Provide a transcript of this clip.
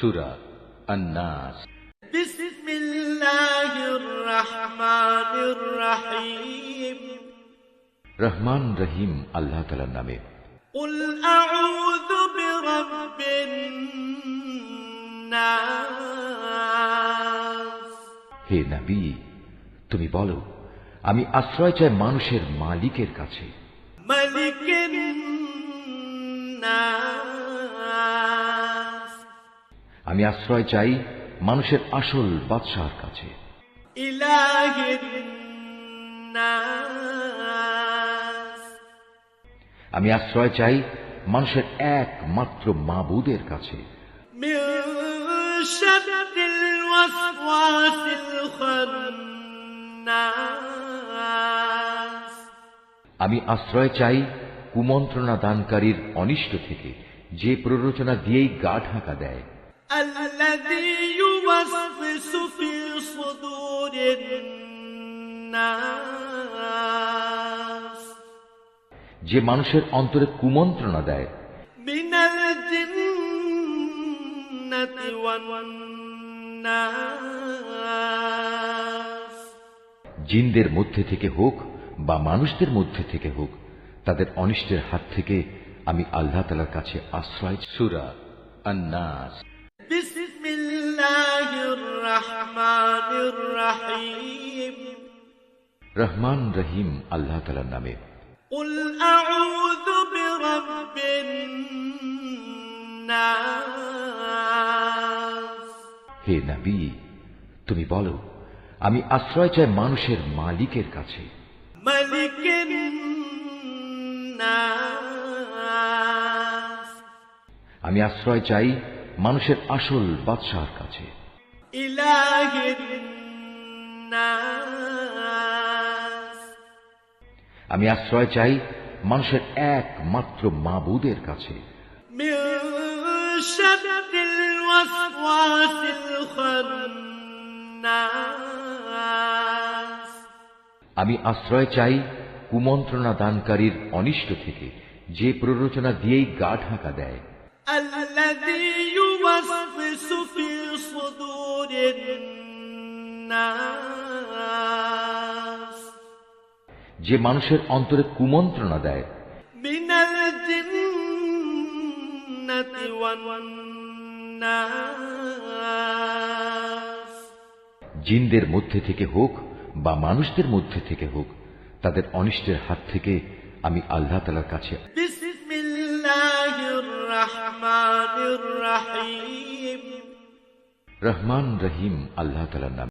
সূরা আন-নাস। বিসমিল্লাহির রহমানির রহিম। রহমান রহিম আল্লাহ তাআলার নামে। কুল আউযু বিরাব্বিন নাস। হে নবী, তুমি বলো, আমি আশ্রয় চাই মানুষের মালিকের কাছে। মালিকিন নাস। আমি আশ্রয় চাই মানুষের আসল বাদশাহর কাছে। ইলাহিন নাস। আমি আশ্রয় চাই মানুষের একমাত্র মাবুদের কাছে। মিন শাররিল ওয়াসওয়াসিল খান্নাস। আমি আশ্রয় চাই কুমন্ত্রণা দানকারীর অনিষ্ট থেকে, যে প্ররোচনা দিয়েই গা ঢাকা দেয়। আল্লাযী ইউওয়াসওয়িসু ফি সুদুরিন নাস। যে মানুষের অন্তরে কুমন্ত্রণা দেয়। মিনাল জিন্নাতি ওয়ান নাস। জিনদের মধ্যে থেকে হোক বা মানুষদের মধ্যে থেকে হোক, তাদের অনিষ্টের হাত থেকে আমি আল্লাহ তাআলার কাছে আশ্রয়। সূরা আন-নাস। বিসমিল্লাহির রহমানির রহিম। রহমান রহিম আল্লাহ তাআলার নামে। কুল আউযু বিরাব্বিন নাস। হে নবী, তুমি বলো, আমি আশ্রয় চাই মানুষের মালিকের কাছে। মালিকিন নাস। আমি আশ্রয় চাই মানুষের আসল বাদশাহর কাছে। ইলাহিন নাস। আমি আশ্রয় চাই মানুষের একমাত্র মাবুদের কাছে। মিন শাররিল ওয়াসওয়াসিল খান্নাস। আমি আশ্রয় চাই কুমন্ত্রণা দানকারীর অনিষ্ট থেকে, যে প্ররোচনা দিয়েই গা ঢাকা দেয়। আল্লাযী ইউওয়াসওয়িসু ফি সুদুরিন নাস। যে মানুষের অন্তরে কুমন্ত্রণা দেয়। মিনাল জিন্নাতি ওয়ান নাস। জিনদের মধ্যে থেকে হোক বা মানুষদের মধ্যে থেকে হোক, তাদের অনিষ্টের হাত থেকে আমি আল্লাহ তাআলার কাছে। বিসমিল্লাহির রহমানির রহিম। রহমান রহিম আল্লাহ তাআলার নামে।